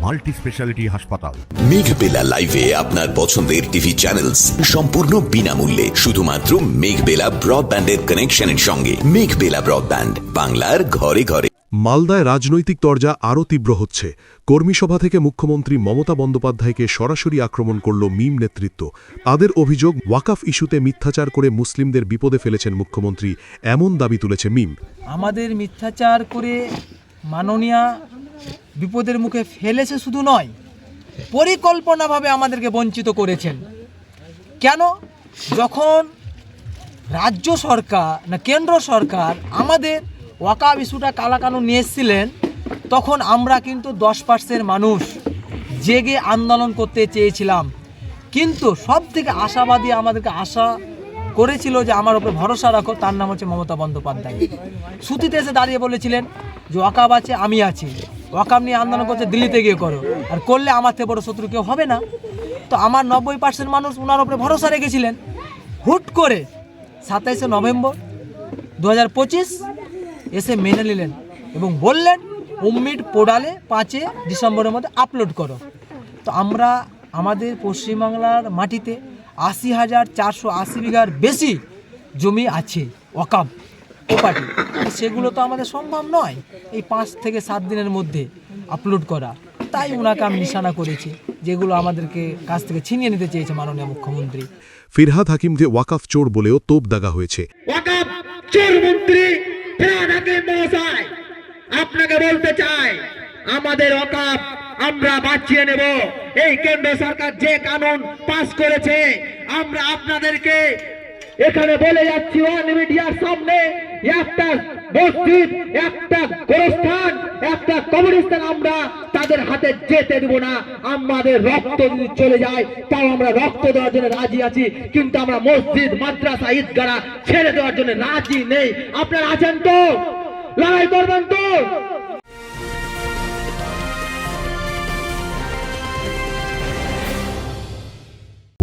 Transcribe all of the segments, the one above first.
Multi speciality হাসপাতাল। মেঘবেলা লাইভে আপনার পছন্দের টিভি চ্যানেলস সম্পূর্ণ বিনামূল্যে, শুধুমাত্র মেঘবেলা ব্রডব্যান্ডের কানেকশনের সঙ্গে। মেঘবেলা ব্রডব্যান্ড, বাংলার ঘরে ঘরে। মালদায় রাজনৈতিক তরজা আরও তীব্র হচ্ছে। কর্মীসভা থেকে মুখ্যমন্ত্রী মমতা বন্দ্যোপাধ্যায়কে সরাসরি আক্রমণ করল মিম নেতৃত্ব। তাদের অভিযোগ, ওয়াকাফ ইস্যুতে মিথ্যাচার করে মুসলিমদের বিপদে ফেলেছেন মুখ্যমন্ত্রী, এমন দাবি তুলেছে মিম। আমাদের মিথ্যাচার করে মাননীয়া বিপদের মুখে ফেলেছে শুধু নয়, পরিকল্পনাভাবে আমাদেরকে বঞ্চিত করেছেন। কেন? যখন রাজ্য সরকার না কেন্দ্র সরকার আমাদের ওয়াকাফ ইস্যুটা কালাকানুন নিয়ে এসেছিলেন, তখন আমরা কিন্তু 10% মানুষ জেগে আন্দোলন করতে চেয়েছিলাম। কিন্তু সব থেকে আশাবাদী আমাদেরকে আশা করেছিল যে আমার উপরে ভরসা রাখো, তার নাম হচ্ছে মমতা বন্দ্যোপাধ্যায়। সুতিতে এসে দাঁড়িয়ে বলেছিলেন যে ওয়াকাফ আছে, আমি আছি, ওয়াকাফ নিয়ে আন্দোলন করছে দিল্লিতে গিয়ে করো, আর করলে আমার থেকে বড় শত্রু কেউ হবে না। তো আমার 90% মানুষ ওনার উপরে ভরসা রেখেছিলেন। হুট করে 27শে নভেম্বর 2025 এসে মেনে নিলেন এবং বললেন উম্মিড পোর্টালে 5 ডিসেম্বরের মধ্যে আপলোড করো। তো আমরা আমাদের পশ্চিমবাংলার মাটিতে 80,480 বিঘার বেশি জমি আছে ওয়াকাফ প্রপার্টি, সেগুলো তো আমাদের সম্ভব নয় এই 5 থেকে 7 দিনের মধ্যে আপলোড করা। তাই ওনাকে আমি নিশানা করেছি, যেগুলো আমাদেরকে কাছ থেকে ছিনিয়ে নিতে চেয়েছে মাননীয় মুখ্যমন্ত্রী। ফিরহাদ হাকিমকে ওয়াকাফ চোর বলেও তোপ দাগা হয়েছে। ওয়াকাফ চোর মন্ত্রী ফিরহাদ হাকিম মহাশয়, আপনাকে বলতে চাই, আমাদের ওয়াকাফ আমরা বাঁচিয়ে নেব। এই কেন্দ্র সরকার যে কানুন পাস করেছে, আমরা আপনাদেরকে এখানে বলে যাচ্ছি ওয়ান মিডিয়ার সামনে, একটা মসজিদ, একটা গোরস্থান, একটা কবরস্থান আমরা তাদের হাতে যেতে দেব না। আমাদের রক্ত যদি চলে যায় তাও আমরা রক্ত দেওয়ার জন্য রাজি আছি, কিন্তু আমরা মসজিদ, মাদ্রাসা, ঈদগাহ ছেড়ে দেওয়ার জন্য রাজি নেই। আপনারা আছেন তো? লড়াই করবেন তো?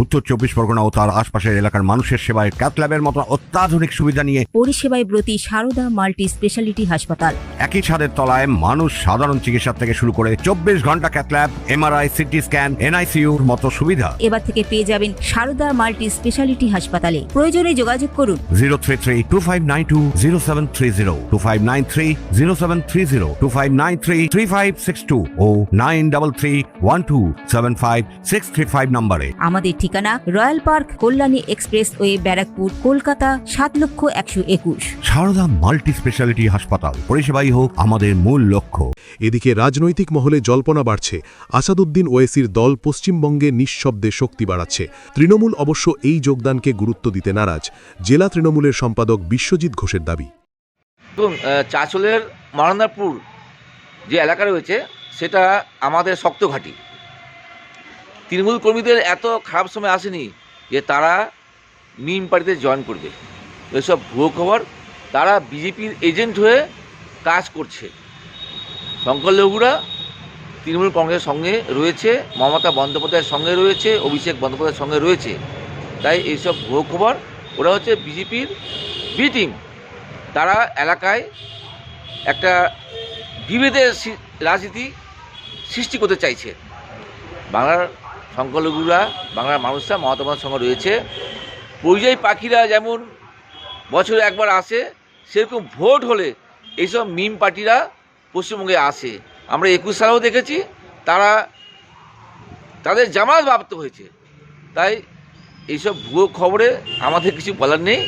উত্তর 24 পরগনা ও তার আশপাশের এলাকার মানুষের সেবায় ক্যাথ ল্যাবের মতো অত্যাধুনিক সুবিধা নিয়ে পরিষেবায় ব্রতী সারদা মাল্টি স্পেশালিটি হাসপাতাল। একই ছাদের তলায় মানুষ সাধারণ চিকিৎসা থেকে শুরু করে 24 ঘন্টা cath lab, MRI, CT scan, এনআইসিইউর মতো সুবিধা এবার থেকে পেয়ে যাবেন সারদা মাল্টি স্পেশালিটি হাসপাতালে। প্রয়োজনে যোগাযোগ করুন 033-2592-0730, 2593-0730, 2593-3562 ও 9331275635 নম্বরে। আমাদের ঠিকানা Royal Park, Kalyani expressway, Barrackpore, Kolkata 7,01,21। Sarada multi speciality হাসপাতাল, পরিষেবাই হোক আমাদের মূল লক্ষ্য। এদিকে রাজনৈতিক মহলে জল্পনা বাড়ছে, আসাদুদ্দিন ওয়েসির দল পশ্চিমবঙ্গে নিঃশব্দে শক্তি বাড়াচ্ছে। তৃণমূল অবশ্য এই যোগদানকে গুরুত্ব দিতে নারাজ। জেলা তৃণমূলের সম্পাদক বিশ্বজিৎ ঘোষের দাবি, চাঁচলের মহানন্দাপুর যে এলাকা রয়েছে সেটা আমাদের শক্ত ঘাঁটি। তৃণমূল কর্মীদের এত খারাপ সময় আসেনি যে তারা মিম পার্টিতে জয়েন করবে। এসব ভুয়ো খবর। তারা বিজেপির এজেন্ট হয়ে কাজ করছে। সংখ্যালঘুরা তৃণমূল কংগ্রেসের সঙ্গে রয়েছে, মমতা বন্দ্যোপাধ্যায়ের সঙ্গে রয়েছে, অভিষেক বন্দ্যোপাধ্যায়ের সঙ্গে রয়েছে। তাই এইসব ভুয়ো খবর। ওরা হচ্ছে বিজেপির বি টিম। তারা এলাকায় একটা বিভেদের রাজনীতি সৃষ্টি করতে চাইছে। বাংলার সংখ্যালঘুরা, বাংলার মানুষরা মমতা বন্দ্যোপাধ্যায়ের সঙ্গে রয়েছে। পরিযায়ী পাখিরা যেমন বছরে একবার আসে, সেরকম ভোট হলে এইসব মিম পার্টিরা পশ্চিমবঙ্গে আসে। আমরা 21 সালেও দেখেছি তারা তাদের জামানত প্রাপ্ত হয়েছে। তাই এইসব ভুয়ো খবরে আমাদের কিছু বলার নেই।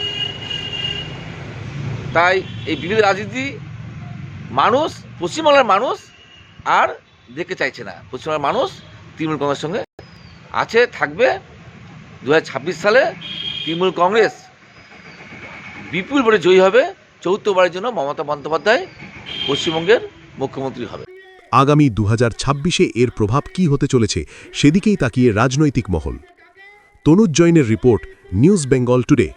তাই এই বিভেদ রাজনীতি মানুষ, পশ্চিমবাংলার মানুষ আর দেখতে চাইছে না। পশ্চিমবাংলার মানুষ তৃণমূল কংগ্রেসের সঙ্গে আছে, থাকবে। 2026 সালে তৃণমূল কংগ্রেস বিপুল ভোটে জয়ী হবে। 4র্থবারের জন্য মমতা বন্দ্যোপাধ্যায় পশ্চিমবঙ্গের মুখ্যমন্ত্রী হবে। আগামী 2026-এ এর প্রভাব কী হতে চলেছে সেদিকেই তাকিয়ে রাজনৈতিক মহল। তনুজ জৈনের রিপোর্ট, নিউজ বেঙ্গল টুডে।